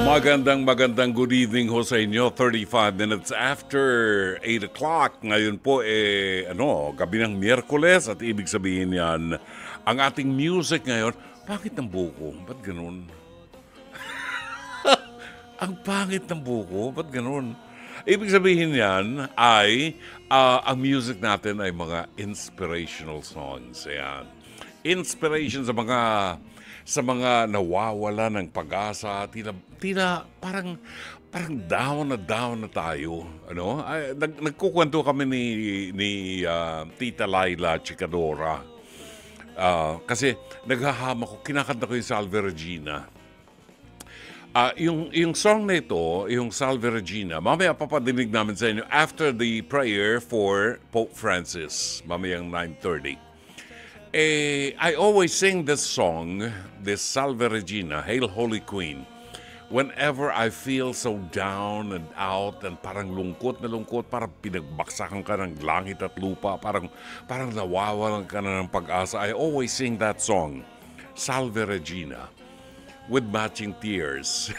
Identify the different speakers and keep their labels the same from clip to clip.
Speaker 1: Magandang good evening ho sa inyo. 35 minutes after 8 o'clock. Ngayon po gabi ng Miyerkules at ibig sabihin yan, ang ating music ngayon, pangit ng buko. Ba't ganun? Ang pangit ng buko. Ba't ganun? Ibig sabihin yan ay ang music natin ay mga inspirational songs. Ayan. Inspiration sa mga nawawala ng pag-asa, tila parang down na tayo, ano? Nagkukwento kami ni Tita Laila Chicadora. Kasi naghahama ko, kinakanta ko yung Salve Regina. Yung song na ito, yung Salve Regina, mamaya papadinig namin sa inyo after the prayer for Pope Francis, mamayang 9:30. I always sing this song, this Salve Regina, Hail Holy Queen, whenever I feel so down and out and parang lungkot, parang pinagbaksakan ka ng langit at lupa, parang nawawalan ka na ng pag-asa. I always sing that song, Salve Regina, with matching tears.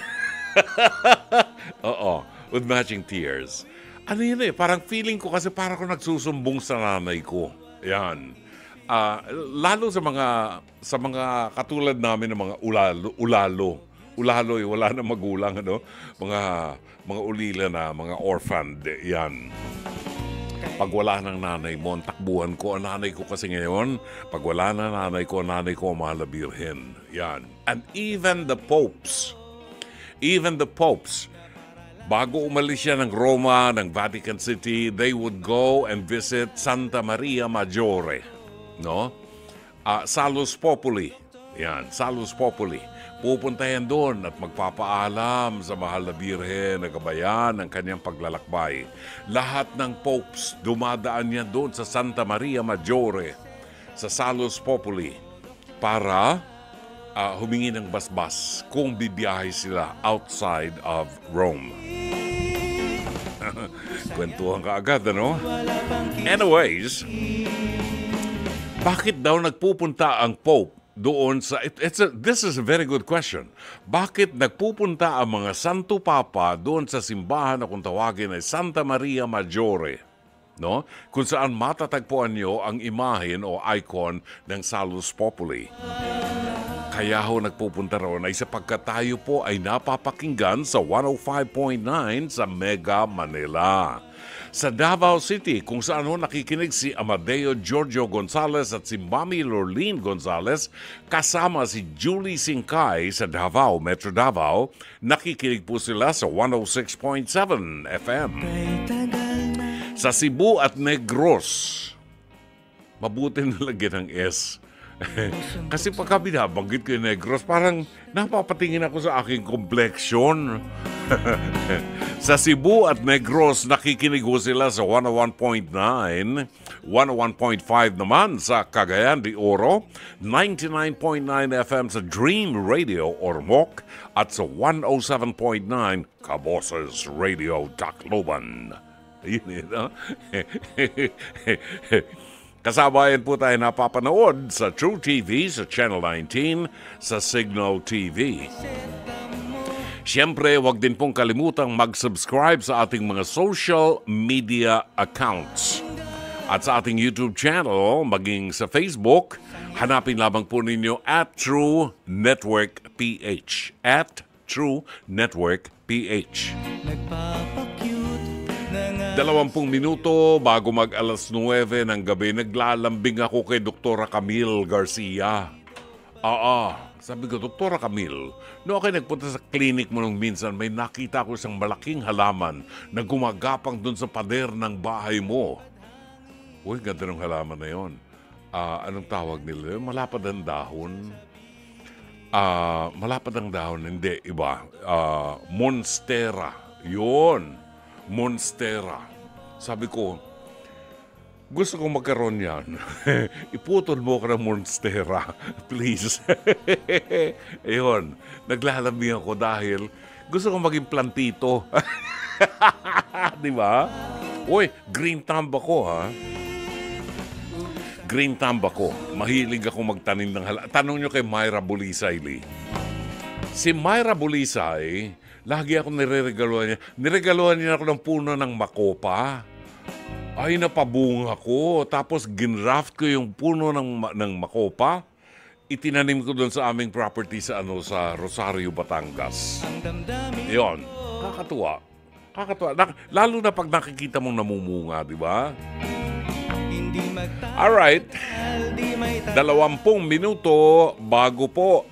Speaker 1: Oo, with matching tears. Ano yun parang feeling ko kasi parang ako nagsusumbong sa nanay ko. Yan. Lalo sa mga katulad namin ng mga ulalo, wala na magulang, ano? Mga ulila na, mga orphaned, yan. Pag wala ng nanay mo, ang takbuhan ko, ang nanay ko kasi ngayon, pag wala na nanay ko, ang mahal na birhen. Yan. And even the popes, bago umalis siya ng Roma, ng Vatican City, they would go and visit Santa Maria Maggiore. No? Salus Populi. Yan, Salus Populi. Pupunta yan doon at magpapaalam sa mahal na birhen na gabayan ng kanyang paglalakbay. Lahat ng popes dumadaan yan doon sa Santa Maria Maggiore, sa Salus Populi, para humingi ng basbas kung bibiyahe sila outside of Rome. Kwentuhan ka agad, ano? Anyways, bakit daw nagpupunta ang Pope doon sa... This is a very good question. Bakit nagpupunta ang mga Santo Papa doon sa simbahan na kung tawagin ay Santa Maria Maggiore? No? Kung saan matatagpuan nyo ang imahen o icon ng Salus Populi. Kaya ho nagpupunta roon ay sapagkat tayo po ay napapakinggan sa 105.9 sa Mega Manila. Sa Davao City, kung saan ho nakikinig si Amadeo Giorgio Gonzales at si Mami Lorleen Gonzales, kasama si Julie Singkay sa Davao, Metro Davao, nakikinig po sila sa 106.7 FM. Sa Cebu at Negros, mabuti nalagyan ng S. Kasi pagka binabanggit ko yung Negros, parang napapatingin ako sa aking kompleksyon. Sa Cebu at Negros, nakikinig ho sila sa 101.9, 101.5 naman sa Cagayan de Oro, 99.9 FM sa Dream Radio Ormoc, at sa 107.9 Caboses Radio Tacloban. Yun no? Kasabayan po tayo napapanood sa True TV, sa Channel 19, sa Signal TV. Siyempre, huwag din pong kalimutang mag-subscribe sa ating mga social media accounts. At sa ating YouTube channel, maging sa Facebook, hanapin lamang po ninyo at True Network PH. At True Network PH. 20 minuto bago mag-alas 9 ng gabi, naglalambing ako kay Dr. Camille Garcia. Sabi ko, Dr. Camille, no ako nagpunta sa clinic mo nung minsan, may nakita ko isang malaking halaman na gumagapang dun sa pader ng bahay mo. Uy, ganda ng halaman na yon. Anong tawag nila? Malapad ang dahon. Malapad ang dahon, hindi, iba. Monstera. Yun. Monstera. Sabi ko, gusto kong magkaroon yan. Iputol mo ka ng Monstera. Please. Ayun. Naglalambing ako dahil gusto kong maging plantito. Di ba? Uy, green thumb ako, ha? Green thumb ako. Mahilig ako magtanim ng halaman. Tanong nyo kay Myra Bulisay Lee. Si Myra Bulisay, lagi ako nireregaluhan niya. Niregaluhan niya ako ng puno ng makopa. Ay, napabunga ko. Tapos ginraft ko yung puno ng makopa. Itinanim ko doon sa aming property sa Rosario, Batangas. Yun. Kakatuwa. Lalo na pag nakikita mong namumunga, di ba? Alright. 20 minuto bago po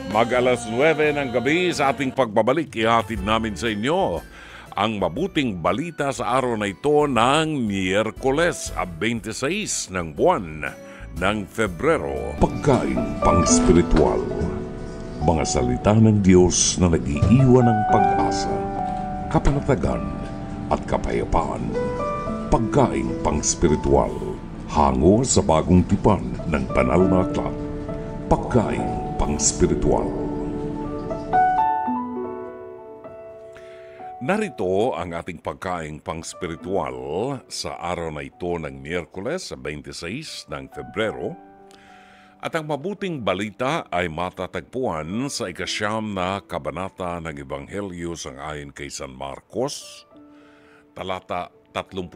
Speaker 1: mag-alas 9 ng gabi sa ating pagbabalik. Ihatid namin sa inyo ang mabuting balita sa araw na ito ng Miyerkules, 26 ng buwan ng Febrero. Pagkain pang-spiritual. Mga salita ng Diyos na nag-iiwan ng pag-asa, kapanatagan at kapayapaan. Pagkain pang-spiritual. Hango sa bagong tipan ng banal na aklat. Pagkain pang-spiritual. Narito ang ating pagkain pang-spiritual sa araw na ito ng Miyerkules, 26 ng Febrero. At ang mabuting balita ay matatagpuan sa 9 na kabanata ng Ebanghelyo sangayon kay San Marcos, talata 38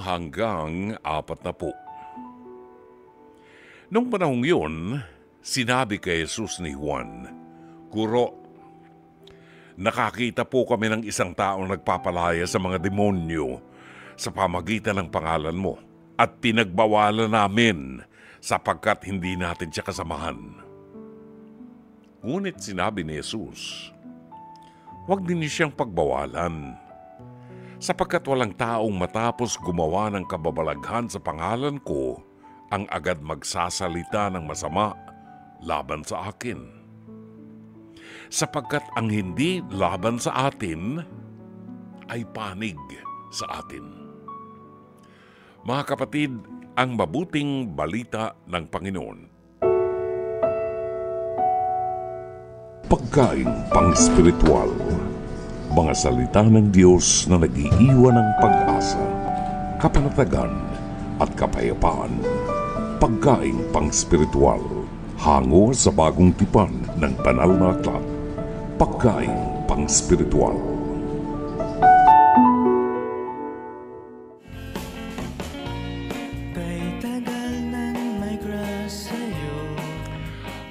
Speaker 1: hanggang 40. Nung panahong yun, sinabi kay Jesus ni Juan, "Guro, nakakita po kami ng isang taong nagpapalaya sa mga demonyo sa pamagitan ng pangalan mo at pinagbawalan namin sapagkat hindi natin siya kasamahan." Ngunit sinabi ni Jesus, "Huwag din niyo siyang pagbawalan, sapagkat walang taong matapos gumawa ng kababalaghan sa pangalan ko ang agad magsasalita ng masama laban sa akin. Sapagkat ang hindi laban sa atin ay panig sa atin." Mga kapatid, ang mabuting balita ng Panginoon. Pagkain pang-spiritual. Mga salita ng Diyos na nag-iiwan ng pag-asa, kapanatagan at kapayapaan. Pagkain pang-spiritual. Hango sa bagong tipan ng banal na aklat. Pagkain pang-spiritual.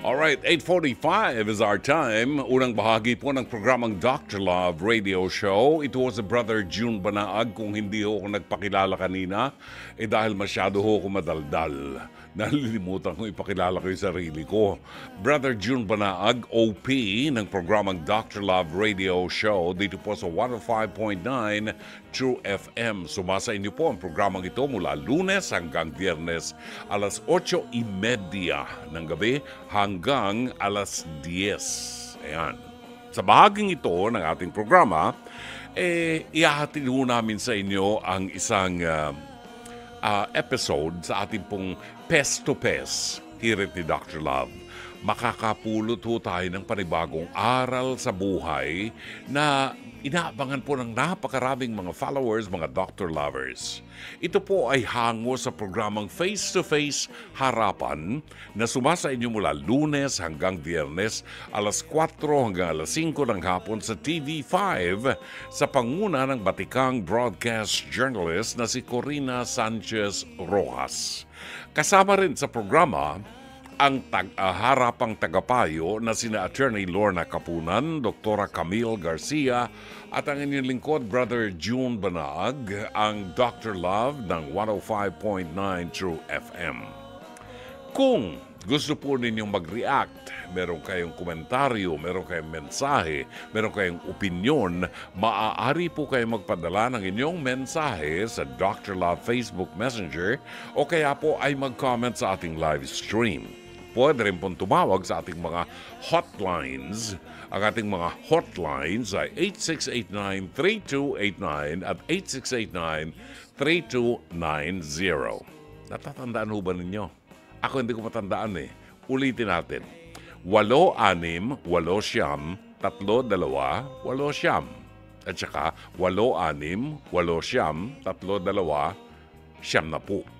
Speaker 1: Alright, 8:45 is our time. Unang bahagi po ng programang Dr. Love Radio Show. Ito was Brother June Banaag. Kung hindi ho ako nagpakilala kanina, dahil masyado ho ako madaldal. Nalilimutan kong ipakilala ko yung sarili ko. Brother June Banaag, OP ng programang Dr. Love Radio Show dito po sa 105.9 True FM. Sumasa inyo po ang programang ito mula Lunes hanggang Biyernes alas 8:30 ng gabi hanggang alas 10. Ayan. Sa bahaging ito ng ating programa, ihahatid ho namin sa inyo ang isang episode sa ating pong Pest to Pest here at ni Dr. Love. Makakapulot ho tayo ng panibagong aral sa buhay na inaabangan po ng napakaraming mga followers, mga Dr. Lovers. Ito po ay hango sa programang Face to Face Harapan na sumasa inyo mula Lunes hanggang Biyernes alas 4 hanggang alas 5 ng hapon sa TV5 sa panguna ng batikang broadcast journalist na si Corina Sanchez Rojas. Kasama rin sa programa ang harapang tagapayo na sina Attorney Lorna Kapunan, Dr. Camille Garcia at ang inyong lingkod, Brother June Banaag, ang Dr. Love ng 105.9 True FM. Kung gusto po ninyong mag-react, meron kayong komentaryo, meron kayong mensahe, meron kayong opinyon, maaari po kayong magpadala ng inyong mensahe sa Dr. Love Facebook Messenger o kaya po ay mag-comment sa ating live stream. Pwede rin pong tumawag sa ating mga hotlines. Ang ating mga hotlines ay 8689-3289 at 8689-3290. Natatandaan ho ba ninyo? Ako hindi ko matandaan eh. Ulitin natin. 86-9-8-3-2-8-9 at saka 86-8-3-2-9.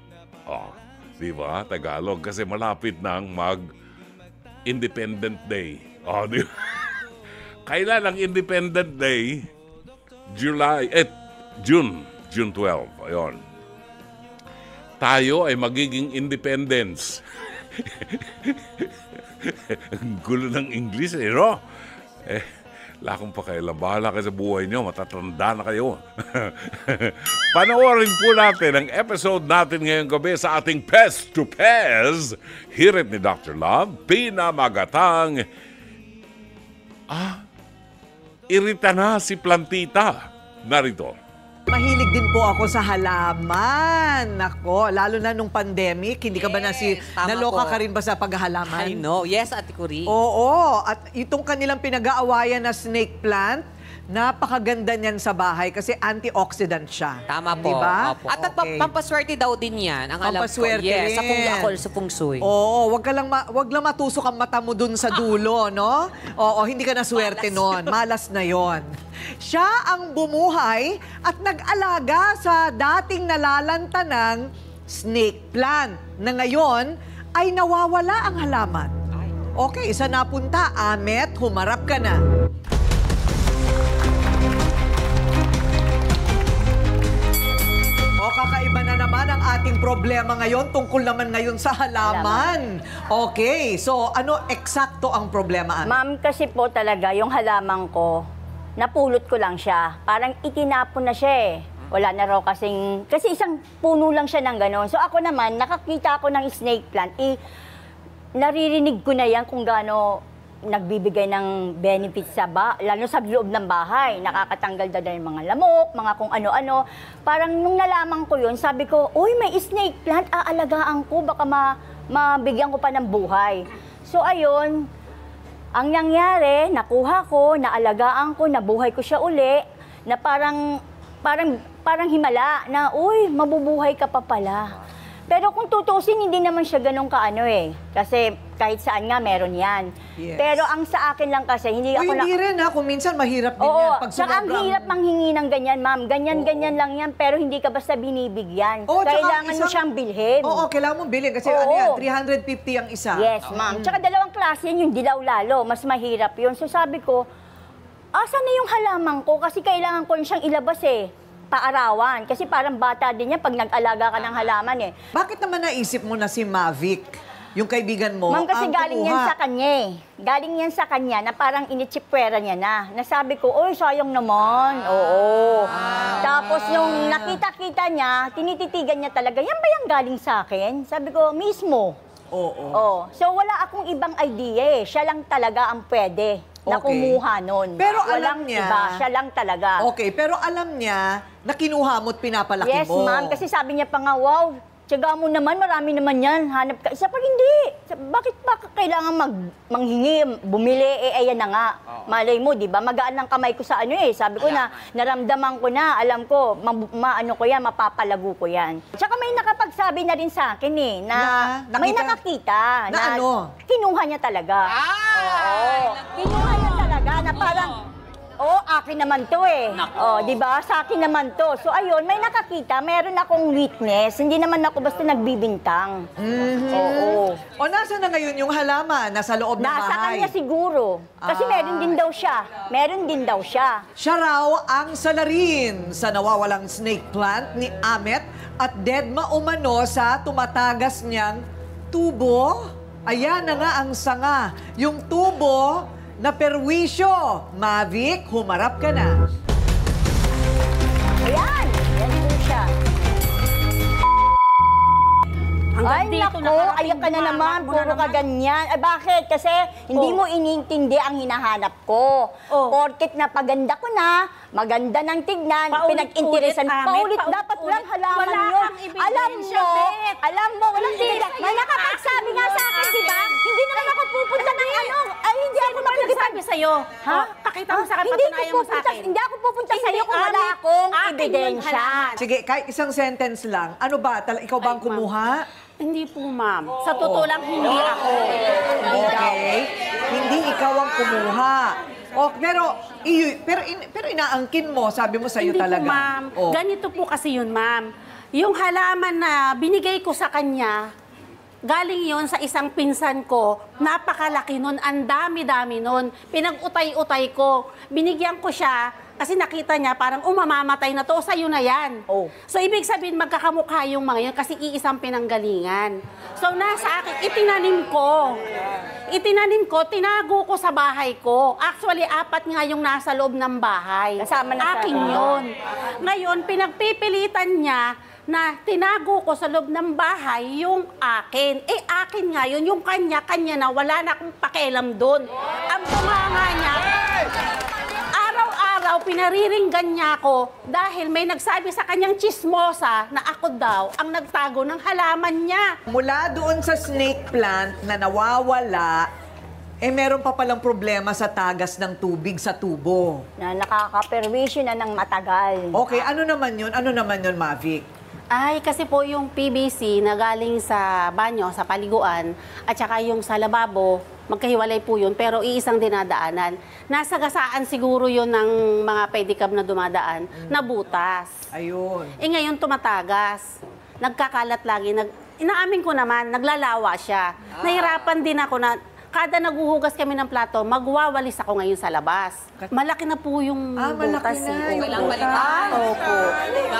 Speaker 1: Di ba? Tagalog. Kasi malapit nang mag-Independent Day. Oh, di ba? Kailan ang Independent Day? June 12. Ayun. Tayo ay magiging independence. Ang gulo ng English, no? Wala akong pakialam. Bahala kayo sa buhay nyo. Matatanda na kayo. Panoorin po natin ang episode natin ngayong gabi sa ating Pest to Pez. Hirit ni Dr. Love, pinamagatang irita na si Plantita. Narito.
Speaker 2: Mahilig din po ako sa halaman. Nako, lalo na nung pandemic, hindi ka ba naloka
Speaker 3: po.
Speaker 2: ka rin ba sa paghahalaman?
Speaker 3: I know. Yes, Ate Curi.
Speaker 2: Oo, at itong kanilang pinag-aawayan na snake plant, napakaganda niyan sa bahay kasi antioxidant siya.
Speaker 3: Tama po.
Speaker 2: Diba?
Speaker 3: Opo. At pampaswerte daw din yan. Ang alam ko.
Speaker 2: Pampaswerte
Speaker 3: Yes,
Speaker 2: rin.
Speaker 3: sa feng shui.
Speaker 2: Oo, wag lang matusok ang mata mo dun sa dulo, no? Oo, hindi ka na swerte nun. Malas na yon. Siya ang bumuhay at nag-alaga sa dating nalalantanang snake plant na ngayon ay nawawala ang halaman. Okay, isa napunta. Amet, humarap ka na. O, kakaiba na naman ang ating problema ngayon tungkol naman ngayon sa halaman. Okay, so ano eksakto ang problema, Amet?
Speaker 4: Ma'am, kasi po talaga yung halaman ko, napulot ko lang siya. Parang itinapon na siya eh. Wala na raw kasi isang puno lang siya ng gano'n. So ako naman, nakakita ako ng snake plant, naririnig ko na yan kung gaano nagbibigay ng benefits lalo sa loob ng bahay. Nakakatanggal na yung mga lamok, mga kung ano-ano. Parang nung nalaman ko yun, sabi ko, uy, may snake plant, aalagaan ko, baka mabigyan ko pa ng buhay. So ayun, ang nangyari, nakuha ko, naalagaan ko, nabuhay ko siya uli, na parang himala, na uy, mabubuhay ka pa pala. Pero kung tutusin, hindi naman siya ganun kaano eh. Kasi kahit saan nga meron yan.
Speaker 2: Yes.
Speaker 4: Pero ang sa akin lang kasi, hindi ako
Speaker 2: Hindi rin ha, kung minsan mahirap din
Speaker 4: Oo,
Speaker 2: yan. Pag
Speaker 4: saka ang hirap manghingi ng ganyan, ma'am. Ganyan lang yan, pero hindi ka basta binibigyan.
Speaker 2: Oo, tsaka
Speaker 4: Kailangan mo siyang bilhin.
Speaker 2: Oo, kailangan mo bilhin kasi
Speaker 4: Oo.
Speaker 2: ano yan, 350 ang isa.
Speaker 4: Yes, ma'am. Tsaka dalawang klase yun, yung dilaw lalo. Mas mahirap yun. So sabi ko, asan na yung halaman ko? Kasi kailangan ko siyang ilabas eh. Paarawan. Kasi parang bata din yan pag nag-alaga ka ng halaman eh.
Speaker 2: Bakit naman naisip mo na si Mavic, yung kaibigan mo,
Speaker 4: Ma'am, kasi
Speaker 2: ang
Speaker 4: galing yan
Speaker 2: kumuha?
Speaker 4: sa kanya eh. Galing yan sa kanya na parang initsipwera niya na. Nasabi ko, oy, sayang naman. Oo. Tapos yung nakita-kita niya, tinititigan niya talaga, yan ba yung galing sa akin? Sabi ko, mismo.
Speaker 2: Oo.
Speaker 4: Oh. So wala akong ibang idea eh. Siya lang talaga ang pwede na
Speaker 2: Okay.
Speaker 4: kumuha nun.
Speaker 2: Pero alam
Speaker 4: Walang
Speaker 2: niya-
Speaker 4: iba, siya lang talaga.
Speaker 2: Okay, pero alam niya na kinuha mo at pinapalaki
Speaker 4: Yes,
Speaker 2: mo.
Speaker 4: ma'am. Kasi sabi niya pa nga, wow, tiyaga mo naman, marami naman yan. Hanap ka. Isa pa hindi. Bakit ba kailangan manghingi, bumili? Ayan na nga. Malay mo, di ba? Magaan ng kamay ko sa ano eh. Sabi ko na, naramdaman ko na, alam ko, maano ko yan, mapapalago ko yan. Tsaka may nakapagsabi na rin sa akin eh, na may
Speaker 2: nakita-
Speaker 4: nakakita.
Speaker 2: na ano?
Speaker 4: Kinuha niya talaga. Oo. Kinuha niya talaga na parang, akin naman to eh. Di ba? Sa akin naman to. So ayun, may nakakita, meron akong witness. Hindi naman ako basta nagbibintang. Oo.
Speaker 2: O nasa na ngayon yung halaman? Nasa loob ng
Speaker 4: Nasa
Speaker 2: bahay?
Speaker 4: kanya siguro. Kasi meron din daw siya. Meron din daw siya.
Speaker 2: Siya raw ang salarin sa nawawalang snake plant ni Amet at dedma umano sa tumatagas niyang tubo. Ayan na nga ang sanga. Yung tubo na perwisyo. Mavic, humarap ka na.
Speaker 4: Ayan. Yan po siya. Ay, naku, ayak ka na naman, puro ka ganyan. Ay, bakit? Kasi hindi mo inintindi ang hinahanap ko. Porket napaganda ko na, maganda ng tignan, pinag-interesan, paulit, dapat lang halaman yun. Alam mo, walang ibigay. May nakapagsabi nga sa akin, di ba? Hindi naman ako pupunta ng ano, ay hindi ako
Speaker 5: Sabi sa'yo,
Speaker 4: Ha?
Speaker 5: Pakita mo sa akin,
Speaker 4: Hindi
Speaker 5: patunayan
Speaker 4: ko
Speaker 5: mo sa
Speaker 4: pupunta,
Speaker 5: akin.
Speaker 4: hindi ako pupunta
Speaker 5: Hindi,
Speaker 4: sa'yo kung wala akong
Speaker 5: akin yun,
Speaker 4: ebidensya.
Speaker 5: halaman.
Speaker 2: Sige, kahit isang sentence lang. Ano ba? Ikaw ba ang
Speaker 5: Ay, ma'am.
Speaker 2: kumuha?
Speaker 5: Hindi po, ma'am. Sa totoo lang, hindi ako.
Speaker 2: Okay. Hindi ikaw ang kumuha. Pero inaangkin mo, sabi mo sa'yo
Speaker 5: Hindi
Speaker 2: talaga.
Speaker 5: po, ma'am.
Speaker 2: Oh.
Speaker 5: Ganito po kasi yun, ma'am. Yung halaman na binigay ko sa kanya, Galing yon sa isang pinsan ko, napakalaki nun, ang dami-dami nun. Pinag-utay-utay ko, binigyan ko siya, kasi nakita niya parang mamamatay na to, sa'yo na yan.
Speaker 4: Oh.
Speaker 5: So, ibig sabihin, magkakamukha yung mga yun kasi iisang pinanggalingan. So, nasa akin, itinanim ko, tinago ko sa bahay ko. Actually, 4 nga yung nasa loob ng bahay.
Speaker 4: Kasama na sa-
Speaker 5: Akin yun. Ngayon, pinagpipilitan niya na tinago ko sa loob ng bahay yung akin. Akin nga yun, yung kanya na, wala na akong pakialam doon. Ang bumanga niya, araw-araw pinariringgan niya ako dahil may nagsabi sa kanyang chismosa na ako daw ang nagtago ng halaman niya.
Speaker 2: Mula doon sa snake plant na nawawala, meron pa palang problema sa tagas ng tubig sa tubo.
Speaker 4: Na nakaka-perwisyo na ng matagal.
Speaker 2: Okay, ano naman yun? Ano naman yun, Mavic?
Speaker 5: Ay, kasi po yung PVC na galing sa banyo, sa paliguan, at saka yung sa lababo, magkahiwalay po yun, pero iisang dinadaanan. Nasa gasaan siguro yun ng mga pedicab na dumadaan, na butas.
Speaker 2: Ayun.
Speaker 5: Ngayon tumatagas. Nagkakalat lagi. Inaamin ko naman, naglalawa siya. Nahirapan din ako na kada naguhugas kami ng plato, magwawalis ako ngayon sa labas. Malaki na po yung
Speaker 2: malaki
Speaker 5: butas.
Speaker 2: na
Speaker 5: eh.
Speaker 2: yung
Speaker 3: Walang
Speaker 2: butas.
Speaker 3: balikan.
Speaker 5: Opo.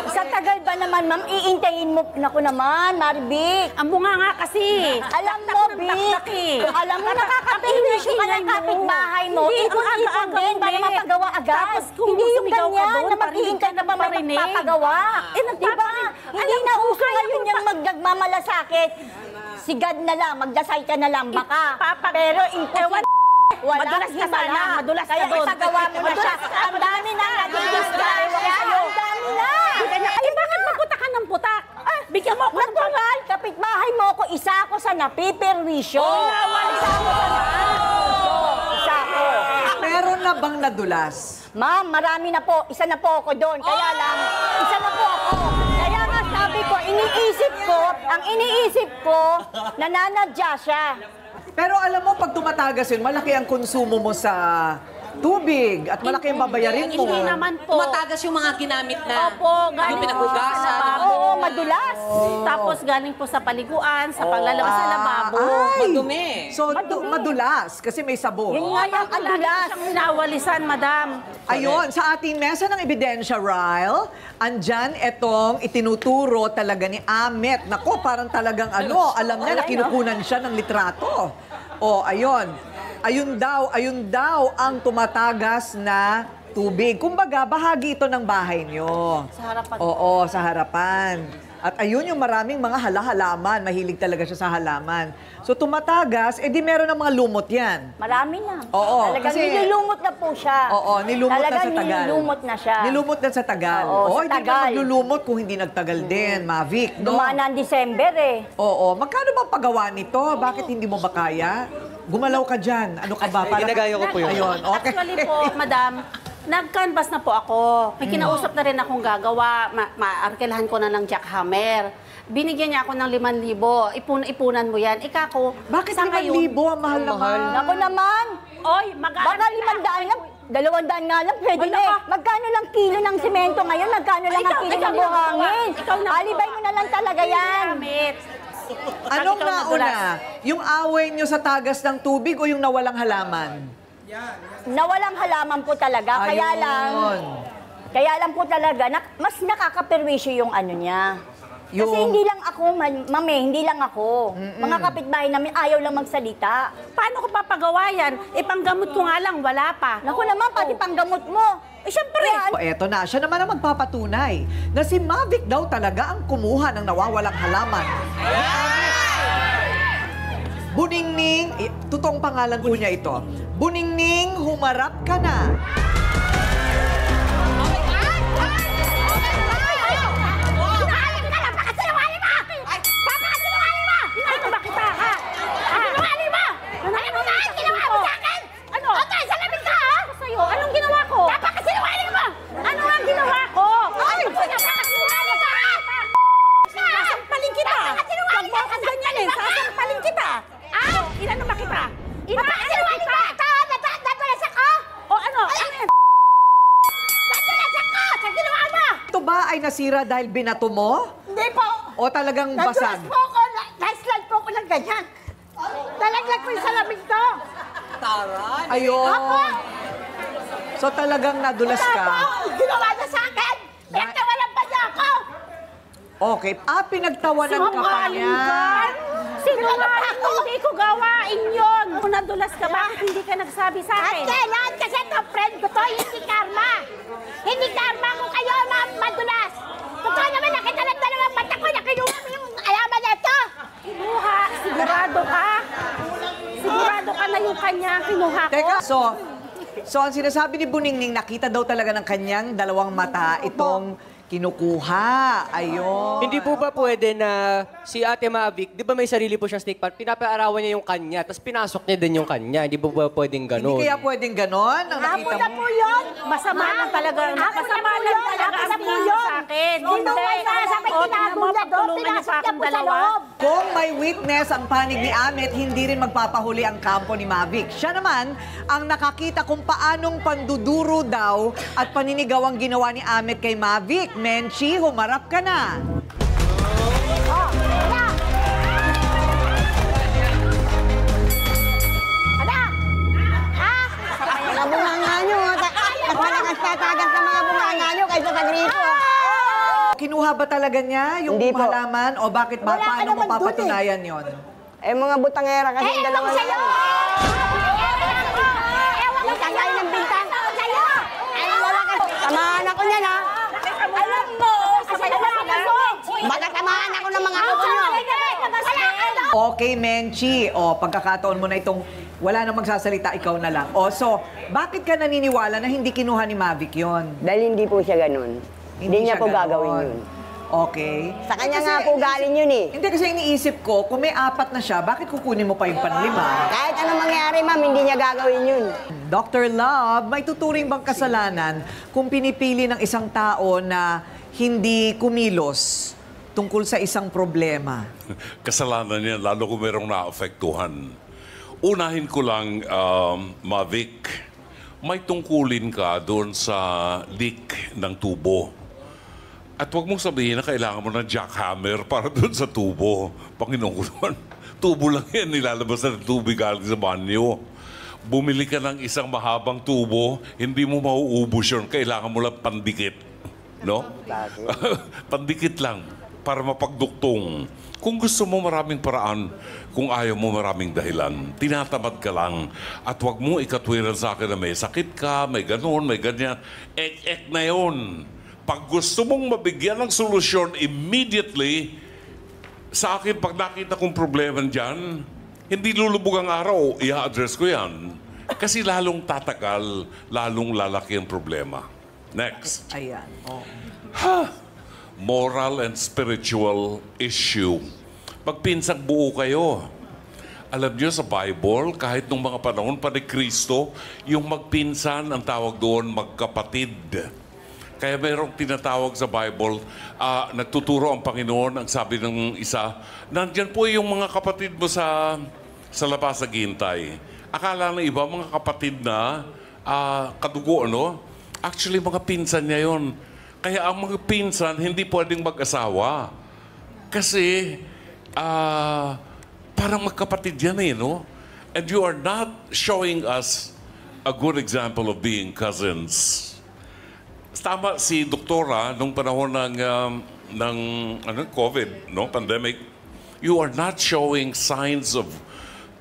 Speaker 4: Sa tagal ba naman, ma'am, iintayin mo, naku naman, Marvic.
Speaker 5: Ang bunga nga kasi.
Speaker 4: Alam mo, Vic, alam mo, nakaka-perwisyo ka ng kapitbahay mo.
Speaker 5: Hindi,
Speaker 4: Ipon-ipon din para mapagawa agad.
Speaker 5: Tapos kung
Speaker 4: Hindi yung
Speaker 5: sumigaw ka
Speaker 4: ganyan
Speaker 5: doon,
Speaker 4: na maghihintay ka pa may
Speaker 5: parinig.
Speaker 4: magpapagawa. Diba? Hindi na uso ngayon yung magdagmamalasakit. Sigad na lang, magdasay ka na lang, baka. Pero imposible. Walang
Speaker 5: Madulas ka
Speaker 4: himala.
Speaker 5: sana, madulas ka
Speaker 4: Kaya
Speaker 5: doon.
Speaker 4: ipagawa mo na siya. Ang dami na naging disgawa sa'yo. Ang dami na.
Speaker 5: Ay, bakit magputak ka ng putak? Bigyan mo ako ng
Speaker 4: Natural, kapitbahay mo ako, isa ako sa napiperwisyo. Isa ako sa napiperwisyo. Isa ako.
Speaker 2: Meron na bang nadulas?
Speaker 4: Ma'am, marami na po. Isa na po ako doon. Kaya lang, isa na po ako. Kaya nga sabi ko, ang iniisip ko, nananadya siya.
Speaker 2: Pero alam mo, pag tumatagas yun, malaki ang konsumo mo sa tubig at malaki ang babayarin mo.
Speaker 5: Hindi naman po.
Speaker 3: Tumatagas yung mga ginamit na.
Speaker 5: Opo,
Speaker 3: Yung
Speaker 5: galing po
Speaker 3: pinaghugasan.
Speaker 5: sa lababo.
Speaker 4: Oo, madulas.
Speaker 5: Tapos galing po sa paliguan, sa paglalabas sa lababo.
Speaker 2: Ay!
Speaker 3: Madumi.
Speaker 2: So, madulas kasi may sabon.
Speaker 4: Yun nga yung
Speaker 5: Lagi
Speaker 4: adulas.
Speaker 5: siyang nawalisan, madam.
Speaker 2: Ayun, sa ating mesa ng ebidensya, Ryle, andyan itong itinuturo talaga ni Amet. Nako, parang talagang alam niya na kinukunan siya ng litrato. O, ayun. Ayun daw ang tumatagas na tubig. Kumbaga, bahagi ito ng bahay nyo.
Speaker 5: Sa harapan.
Speaker 2: Oo, sa harapan. At ayun yung maraming mga halaman. Mahilig talaga siya sa halaman. So, tumatagas, di meron ng mga lumot yan.
Speaker 4: Marami na.
Speaker 2: Oo,
Speaker 4: Talagang
Speaker 2: kasi-
Speaker 4: nilulumot na po siya.
Speaker 2: Oo, nilumot na
Speaker 4: Talagang
Speaker 2: sa tagal.
Speaker 4: nilulumot na siya.
Speaker 2: Nilumot na sa tagal.
Speaker 4: Oo, sa
Speaker 2: hindi
Speaker 4: tagal.
Speaker 2: ka maglulumot kung hindi nagtagal din, Mavic. No?
Speaker 4: Dumaan na ang December eh.
Speaker 2: Oo. Magkano ba paggawa nito? Bakit hindi mo ba kaya? Gumalaw ka dyan. Ano ka ba?
Speaker 6: Ginagaya ko po yun.
Speaker 2: Ayun, okay.
Speaker 5: Actually po, madam, nag-canvas na po ako. May kinausap na rin akong gagawa. Maarkelahan ko na ng jackhammer. Binigyan niya ako ng 5,000. Ipunan mo yan. Ko,
Speaker 2: Bakit
Speaker 5: sa
Speaker 2: 5,000? Ang mahal naman.
Speaker 4: Ako naman,
Speaker 5: Oy,
Speaker 4: baka 500 na, 200 nga lang, pwede
Speaker 5: Wala
Speaker 4: na eh.
Speaker 5: ka.
Speaker 4: Magkano lang kilo ng semento ngayon? Magkano lang ang
Speaker 5: Ikaw-
Speaker 4: kilo
Speaker 5: ikaw
Speaker 4: ng
Speaker 5: na
Speaker 4: buhangin?
Speaker 5: gumawa. Ikaw na
Speaker 4: Alibay mo na lang talaga yan.
Speaker 5: Gamit.
Speaker 2: Anong
Speaker 5: Ikaw
Speaker 2: nauna? Yung away nyo sa tagas ng tubig o yung nawalang halaman?
Speaker 4: Nawalang halaman po talaga,
Speaker 2: Ayun.
Speaker 4: kaya lang po talaga, mas nakaka-perwisyo yung ano niya. Kasi
Speaker 2: Yung-
Speaker 4: hindi lang ako, mami, hindi lang ako. Mga kapitbahay namin ayaw lang magsalita.
Speaker 5: Paano ko papagawa yan? Panggamot ko nga lang, wala pa.
Speaker 4: Naku naman, pati panggamot mo. Siyempre.
Speaker 2: O eto na, siya naman ang magpapatunay na si Mavic daw talaga ang kumuha ng nawawalang halaman. Buningning, totoong pangalan po niya ito. Buningning, humarap ka na.
Speaker 5: Anong ginawa ko? Napakasinungaling mo! Ano ang ginawa ko? Ay! Sasampalin kita! Huwag mo akong ganyan eh! Sasampalin kita! Inano ba kita? Napakasinungaling mo! Natulasak ko! O ano? Ano yan? Natulasak ko! Sa ginawa mo!
Speaker 2: Ito ba ay nasira dahil binato mo?
Speaker 5: Hindi po!
Speaker 2: O talagang basag?
Speaker 5: Nadulas po ako! Na-slide po ako ng
Speaker 6: ng ganyan. Nalaglag ko yung salamin ko.
Speaker 2: Ayun.
Speaker 6: Ako!
Speaker 2: So talagang nadulas ka.
Speaker 6: Ako! Ginawa niya sa akin! Pinagtawalan pa niya ako!
Speaker 2: Okay. Pinagtawanan ka pa niya.
Speaker 5: Sinungaling mo, hindi ko gawain yun. Kung nadulas ka, bakit hindi ka nagsabi sa akin?
Speaker 6: Ate, lahat kasi ito, friend ko to, hindi karma. Hindi karma kung kayo madulas. Totoo naman, nakita ng dalawang mata ko na kinuha mo yung alaman na ito.
Speaker 5: Kinuha, sigurado ka? Sigurado ka na yung kanya kinuha ko?
Speaker 2: Teka, so ang sinasabi ni Buningning, nakita daw talaga ng kanyang dalawang mata itong kinukuha. Ayun.
Speaker 7: Hindi po ba pwede na si Ate Mavic, di ba may sarili po siya snake plant, pinapaarawan niya yung kanya, tapos pinasok niya din yung kanya. Hindi po ba pwedeng
Speaker 2: Hindi
Speaker 7: gano'n?
Speaker 2: kaya pwedeng ganon? Ang
Speaker 6: Amo
Speaker 2: nakita
Speaker 6: na
Speaker 2: mo?
Speaker 6: po yun.
Speaker 5: Masama lang talaga. Masama lang talaga ang tingin sa akin.
Speaker 6: Hindi. Sa may kinagulat doon, pinasok niya po sa loob.
Speaker 2: Kung may witness ang panig ni Amit, hindi rin magpapahuli ang kampo ni Mavic. Siya naman ang nakakita kung paanong panduduro daw at paninigaw ang ginawa ni Amit kay Mavic. Menchi, humarap ka na.
Speaker 6: Oh, anak! Anak! Ha? Mga bunganga nyo. Mas malakas tatagas sa mga bunganga nyo kaysa sa grito.
Speaker 2: Kinuha ba talaga niya yung
Speaker 8: Hindi po.
Speaker 2: halaman? O bakit ba?
Speaker 6: Wala ka
Speaker 2: Paano mo
Speaker 6: naman dun
Speaker 2: papatunayan yon?
Speaker 8: Eh, mga butangera kasi yung dalawa
Speaker 6: Ewan sa'yo!
Speaker 8: lang.
Speaker 6: Ewan ko sa'yo ng bintang. Sa'yo!
Speaker 8: Samahan ako niyan, ha?
Speaker 6: Alam mo!
Speaker 8: Baka samahan ako ng mga kuko nyo.
Speaker 2: Okay, Menchi. O, pagkakataon mo na itong wala nang magsasalita, ikaw na lang. O, so, bakit ka naniniwala na hindi kinuha ni Mavic yon?
Speaker 8: Dahil hindi po siya ganun. Hindi niya po
Speaker 2: ganon.
Speaker 8: gagawin yun.
Speaker 2: Okay.
Speaker 8: Sa kanya
Speaker 2: Kasi
Speaker 8: nga po galing yun eh.
Speaker 2: Hindi kasi iniisip ko, kung may 4 na siya, bakit kukunin mo pa yung panlima?
Speaker 8: Kahit anong mangyari, ma'am, hindi niya gagawin yun.
Speaker 2: Dr. Love, may tuturing bang kasalanan kung pinipili ng isang tao na hindi kumilos tungkol sa isang problema?
Speaker 1: Kasalanan yan, lalo kung merong naapektuhan. Unahin ko lang, Mavic, may tungkulin ka doon sa leak ng tubo. At huwag mong sabihin na kailangan mo ng jackhammer para doon sa tubo. Panginoon ko naman, tubo lang yan, nilalabas na ng tubig galing sa banyo. Bumili ka ng isang mahabang tubo, hindi mo mauubos yun. Kailangan mo lang pandikit. No? Pandikit lang para mapagduktong. Kung gusto mo maraming paraan, kung ayaw mo maraming dahilan, tinatamad ka lang. At huwag mo ikatwiran sa akin na may sakit ka, may ganun, may ganyan. Ek-ek na yun. Pag gusto mong mabigyan ng solusyon immediately, sa akin, pag nakita kong problema dyan, hindi lulubog ang araw, i-address ko yan. Kasi lalong tatagal, lalong lalaki ang problema. Next.
Speaker 2: Ayan. Oh.
Speaker 1: Moral and spiritual issue. Magpinsang buo kayo. Alam niyo sa Bible, kahit nung mga panahon pa ni Kristo, yung magpinsan, ang tawag doon, magkapatid. Kaya mayroong tinatawag sa Bible, nagtuturo ang Panginoon, ang sabi ng isa, nandyan po yung mga kapatid mo sa labas sa gintay. Akala ng iba, mga kapatid na kadugo, ano? Actually, mga pinsan niya yun. Kaya ang mga pinsan, hindi pwedeng mag-asawa. Kasi, parang magkapatid yan eh, no? And you are not showing us a good example of being cousins. Tama si doktora nung panahon ng COVID, no, pandemic. You are not showing signs of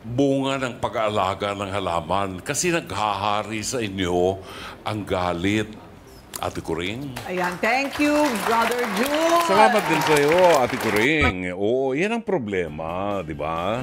Speaker 1: bunga ng pag-aalaga ng halaman kasi naghahari sa inyo ang galit. Ate Kuring.
Speaker 2: Ayan, thank you, Brother June.
Speaker 1: Salamat din sa iyo, Ate Kuring. Oo, yan ang problema, di ba?